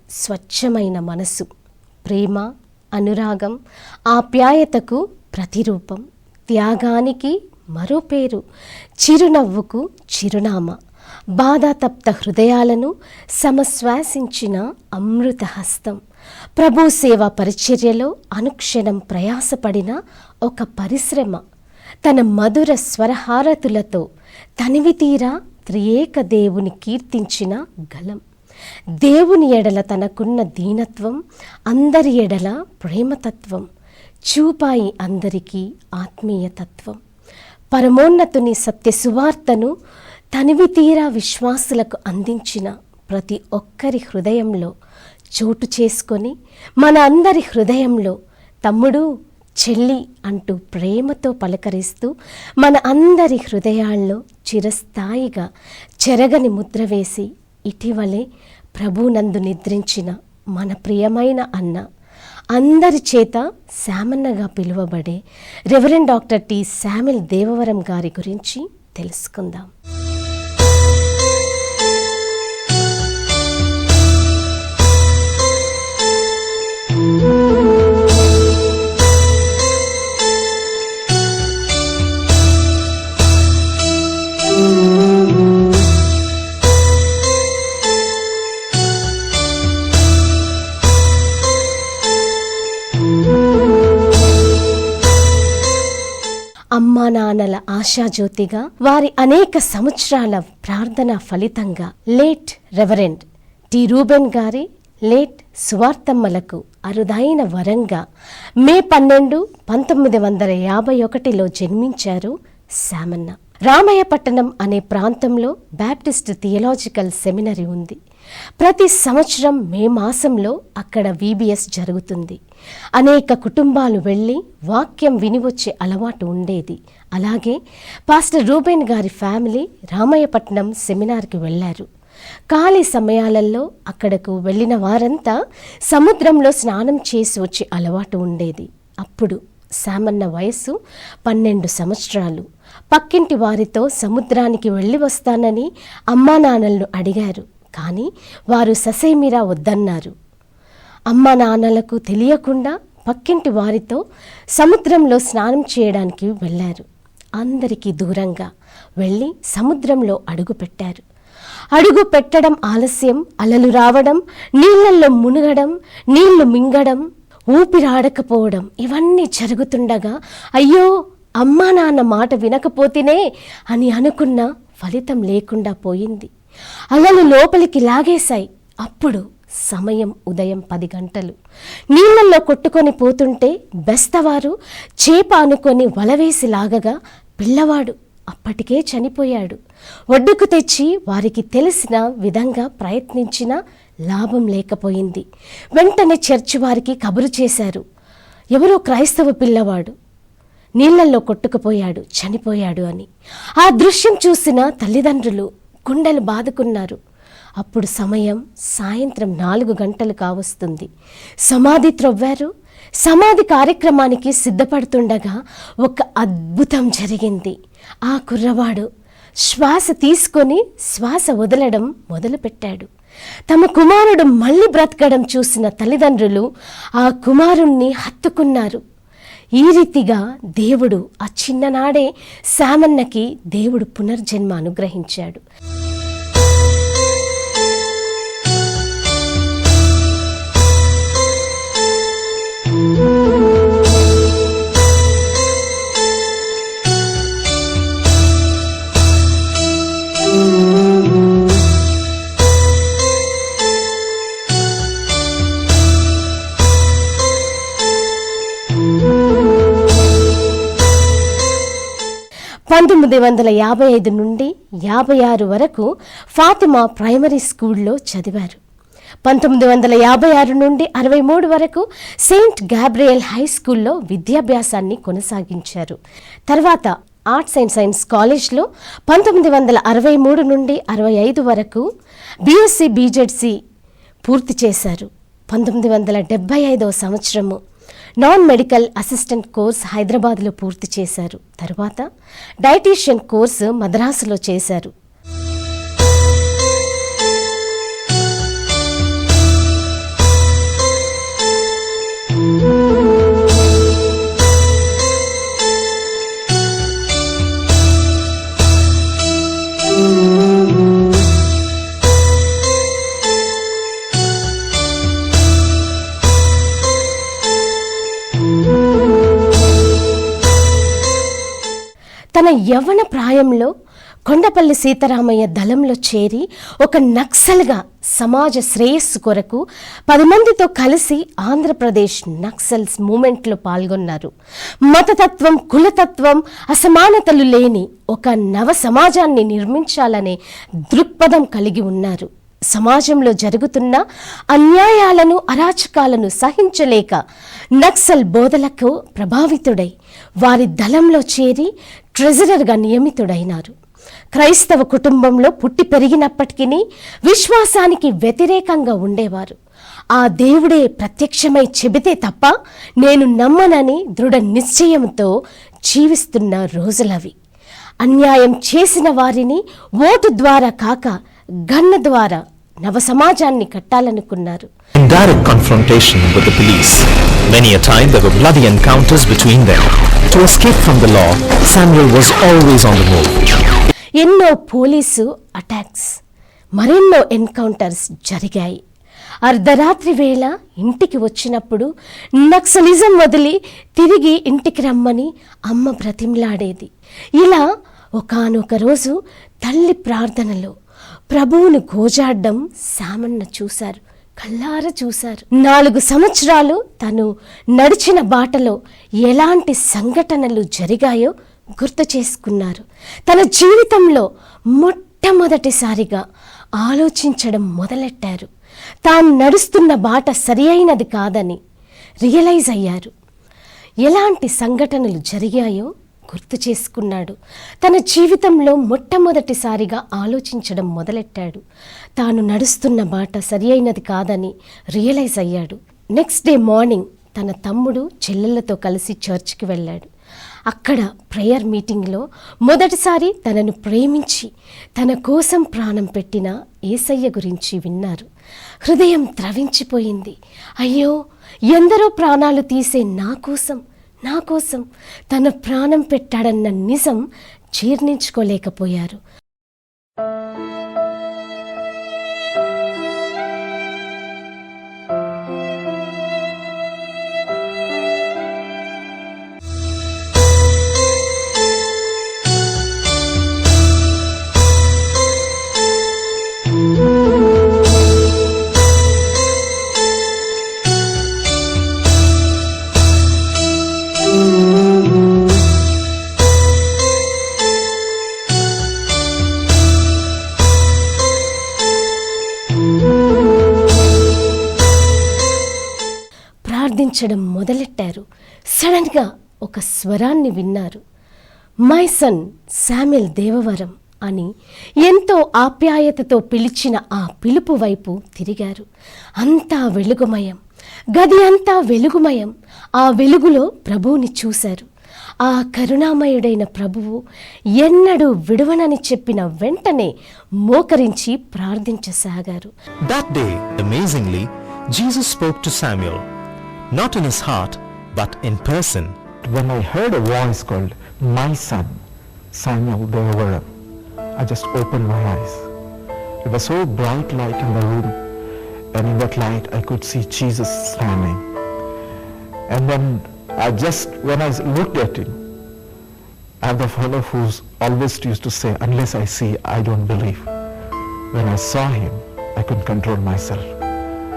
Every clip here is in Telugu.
స్వచ్ఛమైన మనసు, ప్రేమ, అనురాగం, ఆప్యాయతకు ప్రతిరూపం, త్యాగానికి మరో పేరు, చిరునవ్వుకు చిరునామా, బాధాతప్త హృదయాలను సమశ్వాసించిన అమృత హస్తం, ప్రభు సేవా పరిచర్యలో అనుక్షణం ప్రయాసపడిన ఒక పరిశ్రమ, తన మధుర స్వరహారతులతో తనివితీరా త్రియేక దేవుని కీర్తించిన గలం, దేవుని ఎడల తనకున్న దీనత్వం, అందరి ఎడల ప్రేమతత్వం, చూపాయి అందరికీ ఆత్మీయతత్వం, పరమోన్నతుని సత్య సువార్తను తనివితీరా విశ్వాసులకు అందించిన ప్రతి ఒక్కరి హృదయంలో చోటు చేసుకొని మన అందరి హృదయంలో తమ్ముడు, చెల్లి అంటూ ప్రేమతో పలకరిస్తూ మన అందరి హృదయాల్లో చిరస్థాయిగా చెరగని ముద్ర వేసి ఇటీవలే ప్రభునందు నిద్రించిన మన ప్రియమైన అన్న, అందరి చేత శామన్నగా పిలువబడే reverend doctor T Samuel Devavaram గారి గురించి తెలుసుకుందాం. అమ్మా నాన్నల ఆశాజ్యోతిగా, వారి అనేక సంవత్సరాల ప్రార్థన ఫలితంగా లేట్ రెవరెండ్ టి రూబెన్ గారి లేట్ సువార్తమ్మలకు అరుదైన వరంగా మే 12, 1951లో జన్మించారు శామన్న. రామయ్యపట్టణం అనే ప్రాంతంలో బ్యాప్టిస్ట్ థియలాజికల్ సెమినరీ ఉంది. ప్రతి సంవత్సరం మే మాసంలో అక్కడ VBS జరుగుతుంది. అనేక కుటుంబాలు వెళ్ళి వాక్యం వినివచ్చే అలవాటు ఉండేది. అలాగే పాస్టర్ రూబెన్ గారి ఫ్యామిలీ రామయ్యపట్నం సెమినార్కి వెళ్ళారు. ఖాళీ సమయాలలో అక్కడకు వెళ్ళిన వారంతా సముద్రంలో స్నానం చేసి వచ్చే అలవాటు ఉండేది. అప్పుడు శామన్న వయస్సు 12 సంవత్సరాలు. పక్కింటి వారితో సముద్రానికి వెళ్ళి వస్తానని అమ్మా నాన్నలను అడిగారు. కానీ వారు ససేమిరా వద్దన్నారు. అమ్మా నాన్నలకు తెలియకుండా పక్కింటి వారితో సముద్రంలో స్నానం చేయడానికి వెళ్ళారు. అందరికీ దూరంగా వెళ్ళి సముద్రంలో అడుగు పెట్టారు. అడుగు పెట్టడం ఆలస్యం, అలలు రావడం, నీళ్లలో మునగడం, నీళ్లు మింగడం, ఊపిరాడకపోవడం ఇవన్నీ జరుగుతుండగా అయ్యో అమ్మా నాన్న మాట వినకపోతేనే అని అనుకున్న ఫలితం లేకుండా పోయింది. అలలు లోపలికి లాగేశాయి. అప్పుడు సమయం ఉదయం 10 గంటలు. నీళ్లలో కొట్టుకొని పోతుంటే బెస్తవారు చేప అనుకొని వలవేసి లాగగా పిల్లవాడు అప్పటికే చనిపోయాడు. ఒడ్డుకు తెచ్చి వారికి తెలిసిన విధంగా ప్రయత్నించినా లాభం లేకపోయింది. వెంటనే చర్చి వారికి కబురు చేశారు. ఎవరో క్రైస్తవ పిల్లవాడు నీళ్లలో కొట్టుకుపోయాడు, చనిపోయాడు అని. ఆ దృశ్యం చూసిన తల్లిదండ్రులు గుండెలు బాదుకున్నారు. అప్పుడు సమయం సాయంత్రం 4 గంటలు కావస్తుంది. సమాధి త్రవ్వారు. సమాధి కార్యక్రమానికి సిద్ధపడుతుండగా ఒక అద్భుతం జరిగింది. ఆ కుర్రవాడు శ్వాస తీసుకొని శ్వాస వదలడం మొదలుపెట్టాడు. తమ కుమారుడు మళ్ళీ బ్రతకడం చూసిన తల్లిదండ్రులు ఆ కుమారుణ్ణి హత్తుకున్నారు. ఈ రీతిగా దేవుడు ఆ చిన్ననాడే శామన్నకి దేవుడు పునర్జన్మ అనుగ్రహించాడు. పంతొమ్మిది 1955 నుండి 56 వరకు ఫాతిమా ప్రైమరీ స్కూల్లో చదివారు. 1956 నుండి 63 వరకు సెయింట్ గాబ్రియల్ హై స్కూల్లో విద్యాభ్యాసాన్ని కొనసాగించారు. తర్వాత ఆర్ట్స్ అండ్ సైన్స్ కాలేజ్లో 1963 నుండి 65 వరకు BSc BJC పూర్తి చేశారు. 1975వ సంవత్సరము నాన్ మెడికల్ అసిస్టెంట్ కోర్స్ హైదరాబాద్లో పూర్తి చేశారు. తర్వాత డైటీషియన్ కోర్సు మద్రాసులో చేశారు. తన యవ్వన ప్రాయంలో కొండపల్లి సీతారామయ్య దళంలో చేరి ఒక నక్సల్గా సమాజ శ్రేయస్సు కొరకు 10 మందితో కలిసి ఆంధ్రప్రదేశ్ నక్సల్స్ మూమెంట్లో పాల్గొన్నారు. మతతత్వం, కులతత్వం, అసమానతలు లేని ఒక నవ సమాజాన్ని నిర్మించాలనే దృక్పథం కలిగి ఉన్నారు. సమాజంలో జరుగుతున్న అన్యాయాలను, అరాచకాలను సహించలేక నక్సల్ బోధలకు ప్రభావితుడై వారి దళంలో చేరి ట్రెజరర్గా నియమితుడైనారు. క్రైస్తవ కుటుంబంలో పుట్టి పెరిగినప్పటికీ విశ్వాసానికి వ్యతిరేకంగా ఉండేవారు. ఆ దేవుడే ప్రత్యక్షమై చెబితే తప్ప నేను నమ్మనని దృఢ నిశ్చయంతో జీవిస్తున్న రోజులవి. అన్యాయం చేసిన వారిని ఓటు ద్వారా కాక గన్న ద్వారా నవ సమాజాన్ని కట్టాలనుకున్నారు. In direct confrontation with the police, many a time there were bloody encounters between them. To escape from the law, Samuel was always on the move. ఎన్నో పోలీసు అటాక్స్, మరెన్నో ఎన్కౌంటర్స్ జరిగాయి. అర్ధరాత్రి వేళ ఇంటికి వచ్చినప్పుడు నక్సలిజం వదిలి తిరిగి ఇంటికి రమ్మని అమ్మ బ్రతిమలాడేది. ఇలా ఒకానొక రోజు తల్లి ప్రార్థనలో ప్రభువును గోజాడ్డం శామన్న చూశారు, కళ్ళారా చూశారు. 4 సంవత్సరాలు తను నడిచిన బాటలో ఎలాంటి సంఘటనలు జరిగాయో గుర్తు చేసుకున్నారు. తన జీవితంలో మొట్టమొదటిసారిగా ఆలోచించడం మొదలెట్టారు. తాను నడుస్తున్న బాట సరి అయినది కాదని రియలైజ్ అయ్యారు. ఎలాంటి సంఘటనలు జరిగాయో గుర్తు చేసుకున్నాడు. తన జీవితంలో మొట్టమొదటిసారిగా ఆలోచించడం మొదలెట్టాడు. తాను నడుస్తున్న బాట సరి అయినది కాదని రియలైజ్ అయ్యాడు. నెక్స్ట్ డే మార్నింగ్ తన తమ్ముడు చెల్లెళ్ళతో కలిసి చర్చ్కి వెళ్ళాడు. అక్కడ ప్రేయర్ మీటింగ్లో మొదటిసారి తనను ప్రేమించి తన కోసం ప్రాణం పెట్టిన యేసయ్య గురించి విన్నారు. హృదయం ద్రవించిపోయింది. అయ్యో, ఎందరో ప్రాణాలు తీసే నా కోసం తన ప్రాణం పెట్టాడన్న నిజం జీర్ణించుకోలేకపోయారు. ప్రార్థించడం మొదలెట్టారు. సడన్గా ఒక స్వరాన్ని విన్నారు. మై సన్ శామ్యూల్ దేవవరం అని ఎంతో ఆప్యాయతతో పిలిచిన ఆ పిలుపు వైపు తిరిగారు. అంతా వెలుగుమయం, గది అంతా వెలుగుమయం. ఆ వెలుగులో ప్రభువుని చూశారు. ఆ కరుణామయుడైన ప్రభువు ఎన్నడూ విడువనని చెప్పిన వెంటనే మోకరించి ప్రార్థించసాగారు. That day, amazingly, Jesus spoke to Samuel, not in his heart, but in person. When I heard a voice called, "My son, Samuel Devaram," I just opened my eyes. It was so bright light in the room, and in that light I could see Jesus standing. And then when I looked at him, I'm the fellow who always used to say, "Unless I see, I don't believe." When I saw him, I couldn't control myself.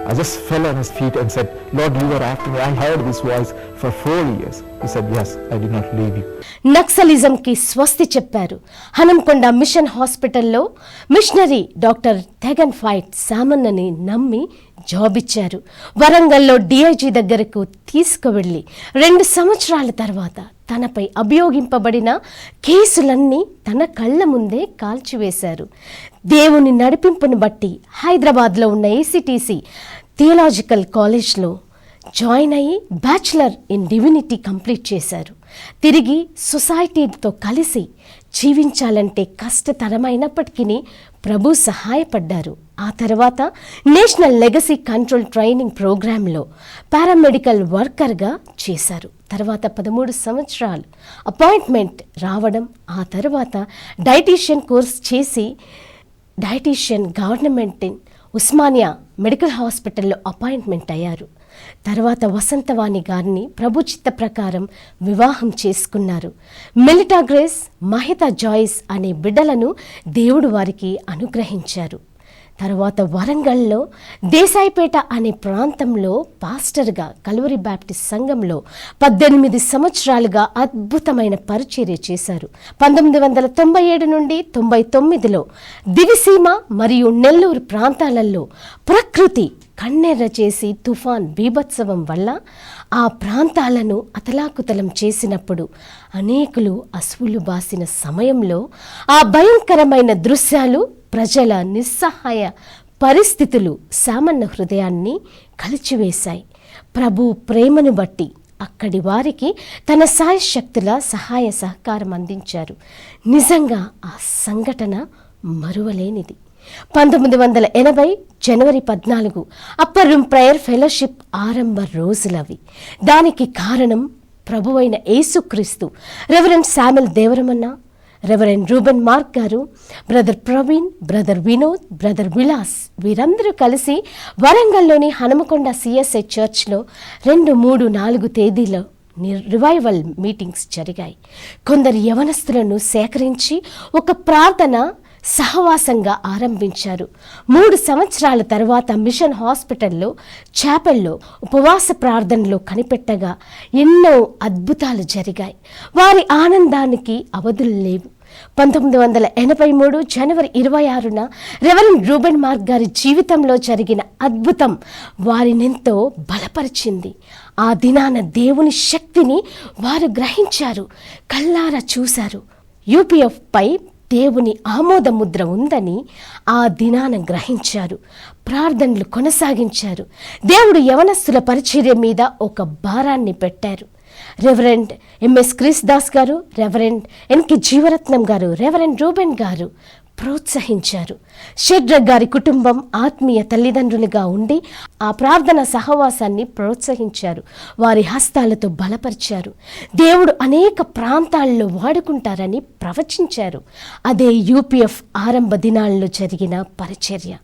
I just fell on his feet and said, "Lord, you were after me. I heard this voice for 4 years." He said, "Yes, I did not leave you." నక్సలిజంకి స్వస్తి చెప్పారు. హనంకొండ మిషన్ హాస్పిటల్లో మిషనరీ డాక్టర్ తెగన్ ఫైట్ శామన్నని నమ్మి జాబ్ ఇచ్చారు. వరంగల్లో డిఐజీ దగ్గరకు తీసుకువెళ్ళి 2 సంవత్సరాల తర్వాత తనపై అభియోగింపబడిన కేసులన్నీ తన కళ్ళ ముందే కాల్చివేశారు. దేవుని నడిపింపును బట్టి హైదరాబాద్లో ఉన్న ఏసీటీసీ థియలాజికల్ కాలేజ్లో జాయిన్ అయ్యి బ్యాచిలర్ ఇన్ డివినిటీ కంప్లీట్ చేశారు. తిరిగి సొసైటీతో కలిసి జీవించాలంటే కష్టతరమైనప్పటికీ ప్రభు సహాయపడ్డారు. ఆ తర్వాత నేషనల్ లెగసీ కంట్రోల్ ట్రైనింగ్ ప్రోగ్రాంలో పారామెడికల్ వర్కర్గా చేశారు. తర్వాత 13 సంవత్సరాలు అపాయింట్మెంట్ రావడం, ఆ తర్వాత డైటీషియన్ కోర్స్ చేసి డైటీషియన్ గవర్నమెంట్ ఉస్మానియా మెడికల్ హాస్పిటల్లో అపాయింట్మెంట్ అయ్యారు. తర్వాత వసంతవాణి గారిని ప్రభు చిత్త ప్రకారం వివాహం చేసుకున్నారు. మెలిటా గ్రేస్, మహితా జాయిస్ అనే బిడ్డలను దేవుడు వారికి అనుగ్రహించారు. తర్వాత వరంగల్లో దేశాయిపేట అనే ప్రాంతంలో పాస్టర్గా కల్వరి బ్యాప్టిస్ట్ సంఘంలో 18 సంవత్సరాలుగా అద్భుతమైన పరిచర్య చేశారు. 1997 నుండి 99లో దివిసీమ మరియు నెల్లూరు ప్రాంతాలలో ప్రకృతి కన్నెర్ర చేసి తుఫాన్ బీభత్సవం వల్ల ఆ ప్రాంతాలను అతలాకుతలం చేసినప్పుడు అనేకులు అశ్వులు బాసిన సమయంలో ఆ భయంకరమైన దృశ్యాలు, ప్రజల నిస్సహాయ పరిస్థితులు సామాన్య హృదయాన్ని కలిచివేశాయి. ప్రభు ప్రేమను బట్టి అక్కడి వారికి తన సాయశక్తుల సహాయ సహకారం అందించారు. నిజంగా ఆ సంఘటన మరువలేనిది. 1980 జనవరి 14 అప్పర్ రూమ్ ప్రేయర్ ఫెలోషిప్ ఆరంభ రోజులవి. దానికి కారణం ప్రభువైన యేసుక్రీస్తు, reverend Samuel Devaramanna, reverend Reuben Mark garu, brother Praveen, brother Vinod, brother Vilas వీరందరూ కలిసి వరంగల్లోని హనుమకొండ సిఎస్ఐ చర్చ్లో 2, 3, 4 తేదీలో రివైవల్ మీటింగ్స్ జరిగాయి. కొందరు యవనస్తులను సేకరించి ఒక ప్రార్థన సహవాసంగా ఆరంభించారు. 3 సంవత్సరాల తర్వాత మిషన్ హాస్పిటల్లో చాపెల్లో ఉపవాస ప్రార్థనలో కనిపెట్టగా ఎన్నో అద్భుతాలు జరిగాయి. వారి ఆనందానికి అవధులు లేవు. 1983 జనవరి 26న రెవరెండ్ రూబెన్ మార్క్ గారి జీవితంలో జరిగిన అద్భుతం వారినెంతో బలపరిచింది. ఆ దినాన దేవుని శక్తిని వారు గ్రహించారు, కళ్ళారా చూశారు. యూపీఎఫ్ పై దేవుని ఆమోద ముద్ర ఉందని ఆ దినాన గ్రహించారు. ప్రార్థనలు కొనసాగించారు. దేవుడు యవనస్తుల పరిచర్య మీద ఒక భారాన్ని పెట్టారు. రెవరెండ్ ఎంఎస్ క్రిస్ దాస్ గారు, రెవరెండ్ ఎన్కే జీవరత్నం గారు, రెవరెండ్ రూబెన్ గారు ప్రోత్సహించారు. షెడ్రక్ గారి కుటుంబం ఆత్మీయ తల్లిదండ్రులుగా ఉండి ఆ ప్రార్థన సహవాసాన్ని ప్రోత్సహించారు. వారి హస్తాలతో బలపరిచారు. దేవుడు అనేక ప్రాంతాల్లో వాడుకుంటారని ప్రవచించారు. అదే యూపీఎఫ్ ఆరంభ దినాల్లో జరిగిన పరిచర్య.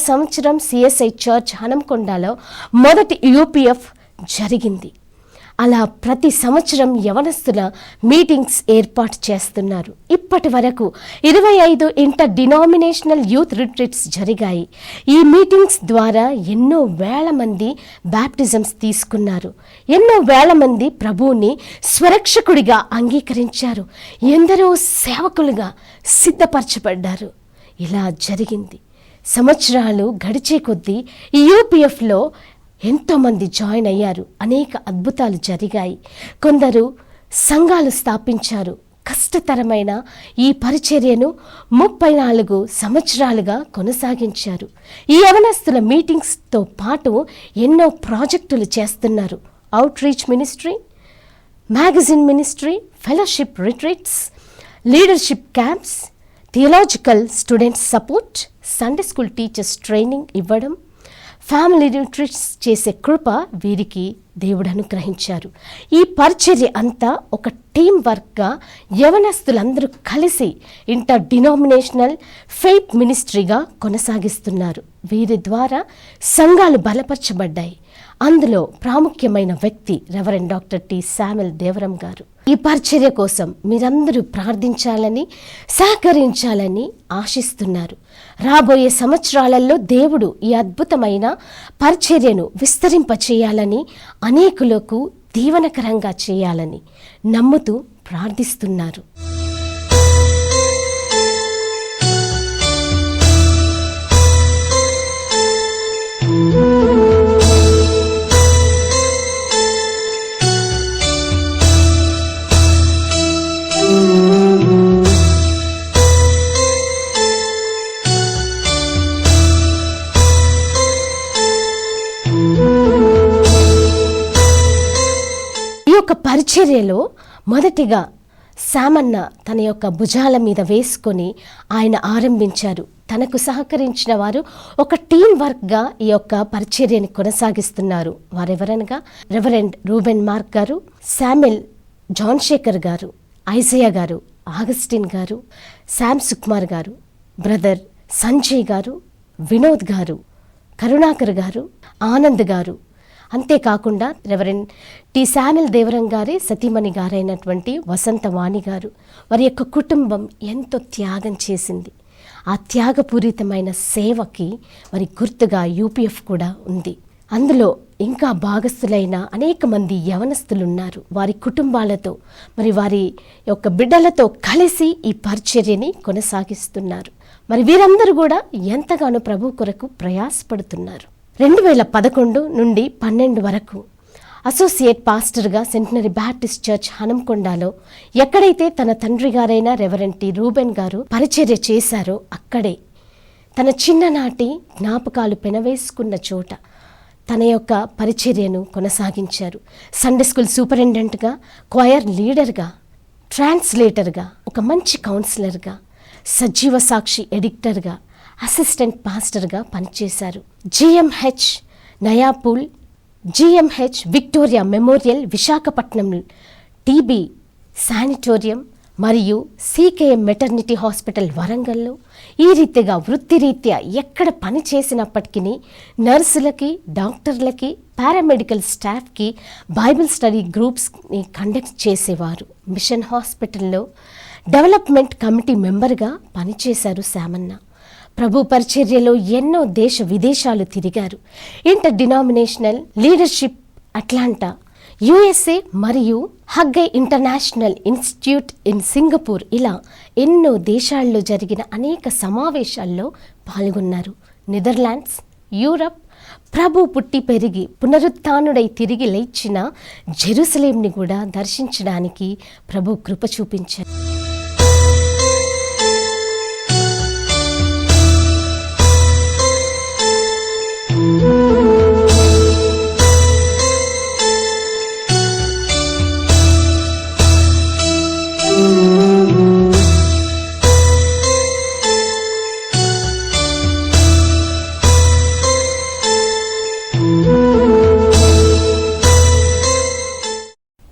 సంవత్సరం సిఎస్ఐ చర్చ్ హనంకొండలో మొదటి యూపీఎఫ్ జరిగింది. అలా ప్రతి సంవత్సరం యవనస్తుల మీటింగ్స్ ఏర్పాటు చేస్తున్నారు. ఇప్పటి వరకు 25 ఇంటర్ డినామినేషనల్ యూత్ రిట్రీట్స్ జరిగాయి. ఈ మీటింగ్స్ ద్వారా ఎన్నో వేల మంది బ్యాప్టిజమ్స్ తీసుకున్నారు. ఎన్నో వేల మంది ప్రభువుని స్వరక్షకుడిగా అంగీకరించారు. ఎందరో సేవకులుగా సిద్ధపరచబడ్డారు. ఇలా జరిగింది. సంవత్సరాలు గడిచే కొద్దీ ఈ యూపీఎఫ్లో ఎంతోమంది జాయిన్ అయ్యారు. అనేక అద్భుతాలు జరిగాయి. కొందరు సంఘాలు స్థాపించారు. కష్టతరమైన ఈ పరిచర్యను 34 సంవత్సరాలుగా కొనసాగించారు. ఈ యవనస్తుల మీటింగ్స్తో పాటు ఎన్నో ప్రాజెక్టులు చేస్తున్నారు. Out reach ministry, magazine ministry, fellowship retreats, leadership camps, theological students support, Sunday school teachers training ఇవ్వడం, ఫ్యామిలీ రిట్రీట్స్ చేసే కృప వీరికి దేవుడు అనుగ్రహించారు. ఈ పరిచర్య అంతా ఒక టీం వర్క్గా యవనస్తులందరూ కలిసి ఇంటర్ డినామినేషనల్ ఫెయిత్ మినిస్ట్రీగా కొనసాగిస్తున్నారు. వీరి ద్వారా సంఘాలు బలపరచబడ్డాయి. అందులో ప్రాముఖ్యమైన వ్యక్తి రెవరెండ్ డాక్టర్ టి శామ్యుల్ దేవరం గారు. ఈ పరిచర్య కోసం మీరందరూ ప్రార్థించాలని, సహకరించాలని ఆశిస్తున్నారు. రాబోయే సంవత్సరాలలో దేవుడు ఈ అద్భుతమైన పరిచర్యను విస్తరింపచేయాలని, అనేకులకు దీవెనకరంగా చేయాలని నమ్ముతూ ప్రార్థిస్తున్నారు. పరిచర్యలో మొదటిగా శామన్న తన యొక్క భుజాల మీద వేసుకొని ఆయన ఆరంభించారు. తనకు సహకరించిన వారు ఒక టీం వర్క్గా ఈ యొక్క పరిచర్యని కొనసాగిస్తున్నారు. వారెవరనగా రెవరెండ్ రూబెన్ మార్క్ గారు, శామ్యుల్ జాన్ శేఖర్ గారు, ఐజయా గారు, ఆగస్టిన్ గారు, శామ్ సుకుమార్ గారు, బ్రదర్ సంజయ్ గారు, వినోద్ గారు, కరుణాకర్ గారు, ఆనంద్ గారు, అంతేకాకుండా రెవరెండ్ టి శామ్యుల్ దేవరం గారి సతీమణి గారైనటువంటి వసంతవాణి గారు, వారి యొక్క కుటుంబం ఎంతో త్యాగం చేసింది. ఆ త్యాగపూరితమైన సేవకి వారి గుర్తుగా యూపీఎఫ్ కూడా ఉంది. అందులో ఇంకా భాగస్థులైన అనేక మంది యవనస్తులున్నారు. వారి కుటుంబాలతో మరి వారి యొక్క బిడ్డలతో కలిసి ఈ పరిచర్యని కొనసాగిస్తున్నారు. మరి వీరందరూ కూడా ఎంతగానో ప్రభు కొరకు ప్రయాసపడుతున్నారు. 2011 నుండి 12 వరకు అసోసియేట్ పాస్టర్గా సెంటనరీ బ్యాప్టిస్ట్ చర్చ్ హనంకొండలో ఎక్కడైతే తన తండ్రి గారైన రెవరెండ్ టి రూబెన్ గారు పరిచర్య చేశారో అక్కడే తన చిన్ననాటి జ్ఞాపకాలు పెనవేసుకున్న చోట తన యొక్క పరిచర్యను కొనసాగించారు. సండే స్కూల్ సూపరింటెండెంట్గా, క్వయర్ లీడర్గా, ట్రాన్స్లేటర్గా, ఒక మంచి కౌన్సిలర్గా, సజీవ సాక్షి ఎడిక్టర్గా, అసిస్టెంట్ పాస్టర్గా పనిచేశారు. GMH Nayapul, GMH Victoria Memorial Visakhapatnam, TB sanatorium మరియు సికేఎం మెటర్నిటీ హాస్పిటల్ వరంగల్లో ఈ రీతిగా వృత్తిరీత్యా ఎక్కడ పని చేసినప్పటికీ నర్సులకి, డాక్టర్లకి, పారామెడికల్ స్టాఫ్కి బైబిల్ స్టడీ గ్రూప్స్ని కండక్ట్ చేసేవారు. మిషన్ హాస్పిటల్లో డెవలప్మెంట్ కమిటీ మెంబర్గా పనిచేశారు శామన్న. ప్రభు పరిచర్యలో ఎన్నో దేశ విదేశాలు తిరిగారు. Interdenominational leadership Atlanta, USA మరియు Haggai international institute in Singapore, ఇలా ఎన్నో దేశాల్లో జరిగిన అనేక సమావేశాల్లో పాల్గొన్నారు. నెదర్లాండ్స్, యూరప్, ప్రభు పుట్టి పెరిగి పునరుత్థానుడై తిరిగి లేచిన జెరూసలేంని కూడా దర్శించడానికి ప్రభు కృప చూపించారు.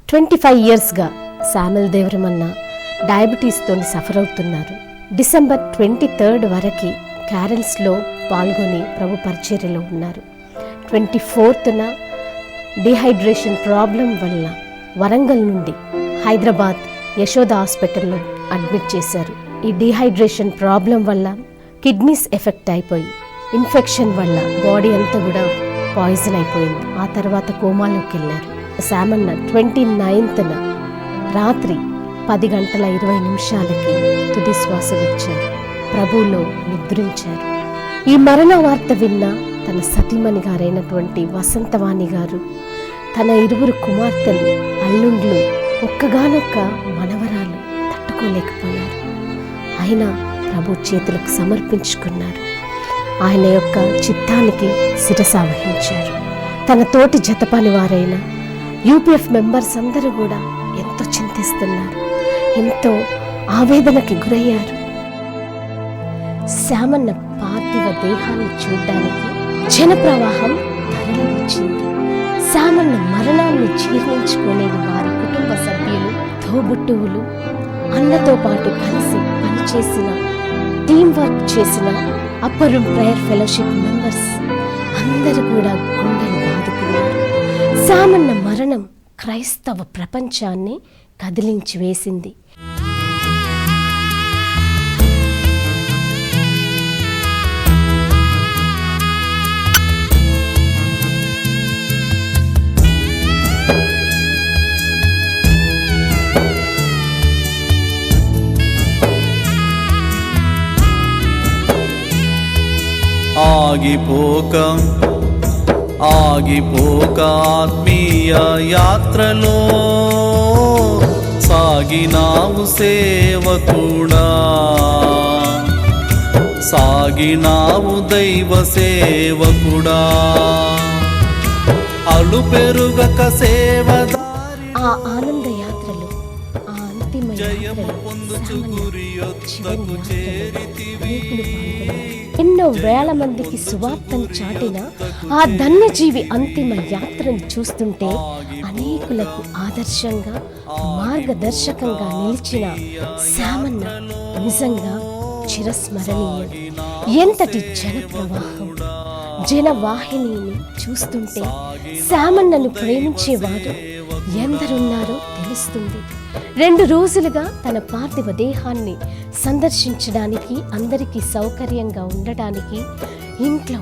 "25 yearsగా శామ్యుల్ దేవరం అన్న డయాబెటీస్తో సఫర్ అవుతున్నారు. డిసెంబర్ 23 వరకు క్యారల్స్లో పాల్గొని ప్రభు పరిచర్యలో ఉన్నారు. 24న డిహైడ్రేషన్ ప్రాబ్లం వల్ల వరంగల్ నుండి హైదరాబాద్ యశోద హాస్పిటల్లో అడ్మిట్ చేశారు. ఈ డిహైడ్రేషన్ ప్రాబ్లం వల్ల కిడ్నీస్ ఎఫెక్ట్ అయిపోయి ఇన్ఫెక్షన్ వల్ల బాడీ అంతా కూడా పాయిజన్ అయిపోయింది. ఆ తర్వాత కోమాలోకి వెళ్ళారు. శామన్న 29న రాత్రి 10:20 తుది శ్వాస విడిచారు. ప్రభువులో నిద్రించారు. ఈ మరణ వార్త విన్న తన సతీమణి గారైనటువంటి వసంతవాణి గారు, తన 2 కుమార్తెలు, అల్లుండ్లు, ఒక్కగానొక్క మనవరాలు తట్టుకోలేకపోయారు. అయినా ప్రభు చేతులకు సమర్పించుకున్నారు. ఆయన యొక్క చిత్తానికి శిరస వహించారు. తన తోటి జతపని వారైన యూపీఎఫ్ మెంబర్స్ అందరూ కూడా ఎంతో చింతిస్తున్నారు, ఎంతో ఆవేదనకి గురయ్యారు. శామన్న పార్థివ దేహాన్ని చూడ్డానికి జనప్రవాహం తరలి వచ్చింది. శామన్న మరణాన్ని జీర్ణించుకోలేని వారి కుటుంబ సభ్యులు, తోబుట్టువులు, అన్నతో పాటు కలిసి పనిచేసిన, టీం వర్క్ చేసిన upper room prayer fellowship members అందరూ కూడా గుండెలు బాదుకున్నారు. శామన్న మరణం క్రైస్తవ ప్రపంచాన్ని కదిలించి వేసింది. ఆగిపోక ఆత్మీయ యాత్రలో సాగినావు సేవకుడా, సాగినావు దైవ సేవకుడా, అలు పెరుగక సేవదారి. ఆ ఆనంద యాత్రలో, ఆ అంతిమ యాత్రలో, ఎన్నో వేల మందికి సువార్తను చాటిన ఆ ధన్యజీవి అంతిమ యాత్రను చూస్తుంటే అనేకులకు ఆదర్శంగా, మార్గదర్శకంగా నిలిచిన శామన్న నిజంగా చిరస్మరణీయుడు. ఎంతటి జన ప్రవాహం, జనవాహినిని చూస్తుంటే శామన్నను ప్రేమించేవారు ఎందరున్నారో తెలుస్తుంది. 2 రోజులుగా తన పార్థివ దేహాన్ని సందర్శించడానికి, అందరికీ సౌకర్యంగా ఉండడానికి ఇంట్లో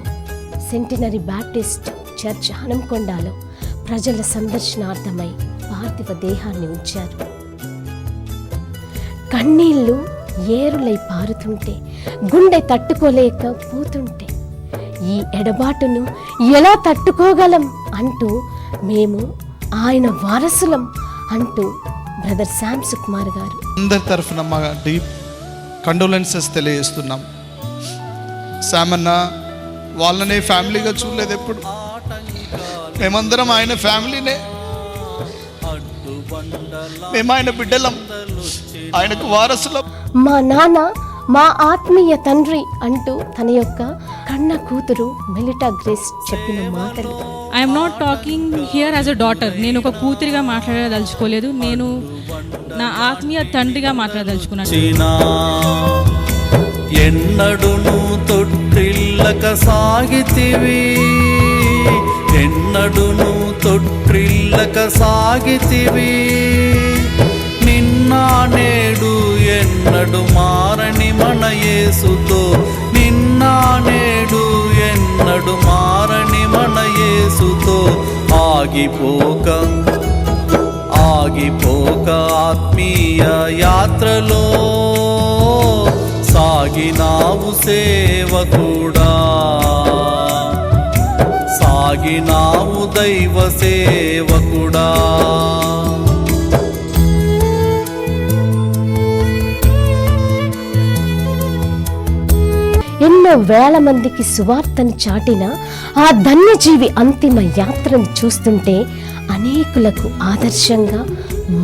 సెంటినరీ బ్యాప్టిస్ట్ చర్చ్ హనంకొండలో ప్రజల సందర్శనార్థమై పార్థివ దేహాన్ని ఉంచారు. కన్నీళ్లు ఏరులై పారుతుంటే, గుండె తట్టుకోలేకపోతుంటే ఈ ఎడబాటును ఎలా తట్టుకోగలం అంటూ మేము ఆయన వారసులం అంటూ బ్రదర్ శామ్ సుకుమార్ గారు అందరి తరఫున మా డీప్ కండోలెన్సెస్ తెలియజేస్తున్నాం. శామన్న వాళ్ళనే ఫ్యామిలీగా చూడలేదు ఎప్పుడు. మేమందరం ఆయన ఫ్యామిలీనే, మేము ఆయన బిడ్డలం, ఆయనకు వారసులం. మా నాన్న మా ఆత్మీయ తండ్రి అంటూ తన యొక్క కన్న కూతురు మెలిటా గ్రేస్ చెప్పిన మాటలు. I'm not talking here as a daughter. నేను ఒక కూతురిగా మాట్లాడదలుచుకోలేదు, నేను నా ఆత్మీయ తండ్రిగా మాట్లాడదలుచుకున్నాను. ఎన్నడును తొట్టిల్లక సాగితివి, ఎన్నడును తొట్టిల్లక సాగితివి, నిన్న నేడు ఎన్నడు మారని మన యేసుతో, నిన్న నేడు ఎన్నడు మారని మన యేసుతో ఆగిపోక ఆత్మీయ యాత్రలో సాగినావు సేవకుడా, సాగినావు దైవ సేవకుడా. ఎన్నో వేల మందికి సువార్తను చాటిన ఆ ధన్యజీవి అంతిమ యాత్రను చూస్తుంటే అనేకులకు ఆదర్శంగా,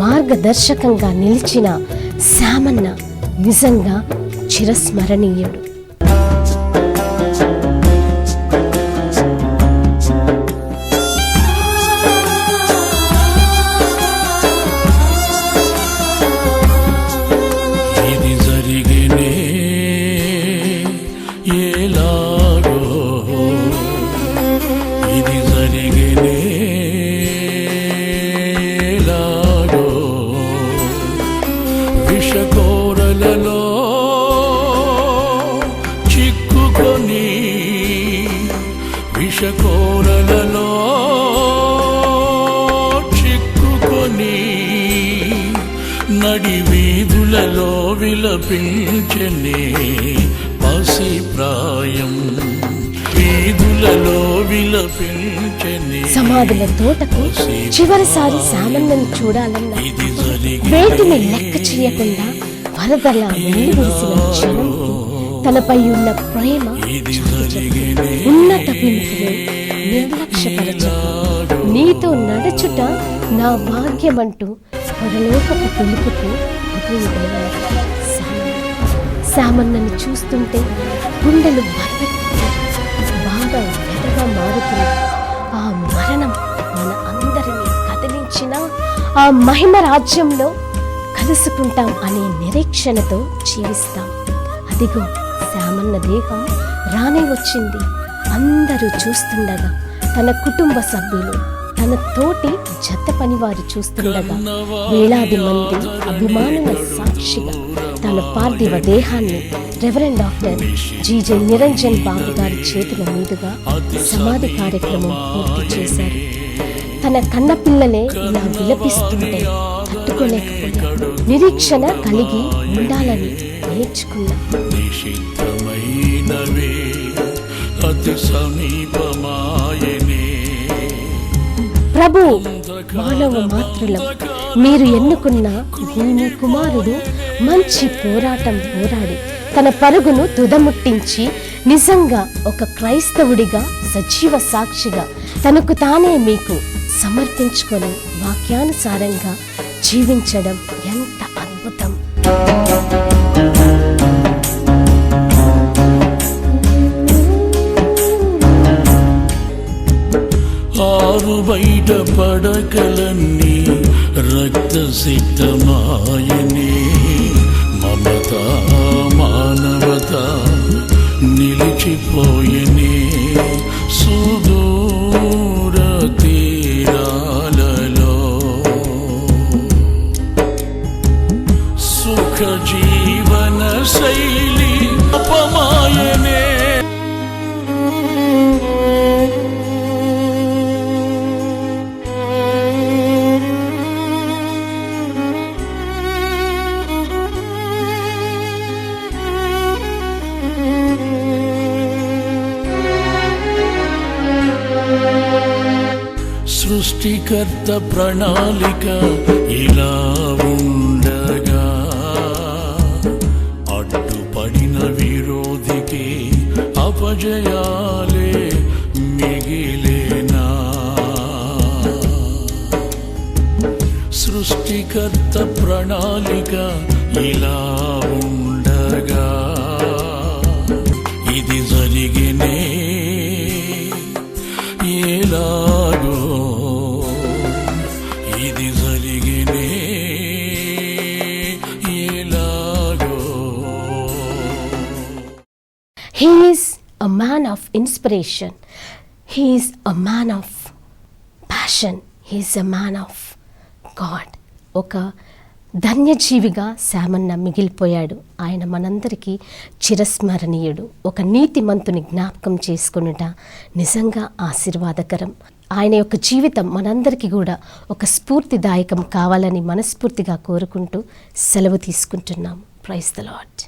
మార్గదర్శకంగా నిలిచిన శామన్న నిజంగా చిరస్మరణీయుడు. ఇది జరిగినే ఎలాగో, ఇది జరిగినే ఎలాగో, విషకోరలలో చిక్కుకొని, విషకోరలలో చిక్కుకొని నడి వీధులలో విలపించనే పసి ప్రాయం, వీధులలో విలపించనే. సమాధుల తోటకు చివరిసారి శామన్నను చూడాలన్నా వేటిని లెక్క చేయకుండా వరదలా వెలివేసిన జనంకి తనపై ఉన్న ప్రేమ, ఉన్నత పిలుపును నిర్లక్ష్యపరచక నీతో నడుచుట నా భాగ్యమంటూ పరలోకపు పిలుపుకు ఎదురుగయ్యారు. శామన్నను చూస్తుంటే గుండెలు బాగా వెదగా మారుతుంది. ఆ మరణం మన అందరినీ కదిలించిన ఆ మహిమ రాజ్యంలో కలుసుకుంటాం అనే నిరీక్షణతో జీవిస్తాం. అదిగో శామన్న దేహం రానే వచ్చింది. అందరూ చూస్తుండగా, తన కుటుంబ సభ్యులు, తన తోటి జత పనివారు చూస్తుండగా, వేలాది మంది అభిమానుల సాక్షిగా తన పార్థివ దేహాన్ని రెవరెండ్ డాక్టర్ జీజే నిరంజన్ బాబు గారి చేతుల మీదుగా సమాధి కార్యక్రమం పూర్తి చేశారు. తన కన్నపిల్లలే ఇలా విలపిస్తుంటే తట్టుకోలేకపోయాడు. నిరీక్షణ కలిగి ఉండాలని నేర్చుకున్నా. ప్రభు, మానవ మాతృలం మీరు ఎన్నుకున్న భూమి కుమారుడు మంచి పోరాటం పోరాడి తన పరుగును తుదముట్టించి నిజంగా ఒక క్రైస్తవుడిగా సజీవ సాక్షిగా తనకు తానే మీకు సమర్పించుకొని వాక్యానుసారంగా జీవించడం ఎంత అద్భుతం. ఆరు బయట పడకలన్నీ రక్తసిక్తమాయనే, మమత మానవత నిలిచిపోయనే, సుదూర తీరాలలో సుఖ జీవన శైలి అపమాయనే. సృష్టికర్త ప్రణాళిక ఇలా ఉండగా, అడ్డుపడిన విరోధికి అపజయాలే మిగిలేనా. సృష్టికర్త ప్రణాళిక ఇలా ఉండగా, ఇది జరిగినే ఎలాగో, ఇది జరిగినే ఎలాగో. He is a man of inspiration. He is a man of passion. He is a man of God. ఒక ధన్యజీవిగా శామన్న మిగిలిపోయాడు. ఆయన మనందరికీ చిరస్మరణీయుడు. ఒక నీతిమంతుని జ్ఞాపకం చేసుకొనుట నిజంగా ఆశీర్వాదకరం. ఆయన యొక్క జీవితం మనందరికీ కూడా ఒక స్ఫూర్తిదాయకం కావాలని మనస్ఫూర్తిగా కోరుకుంటూ సెలవు తీసుకుంటున్నాము. Praise the lord.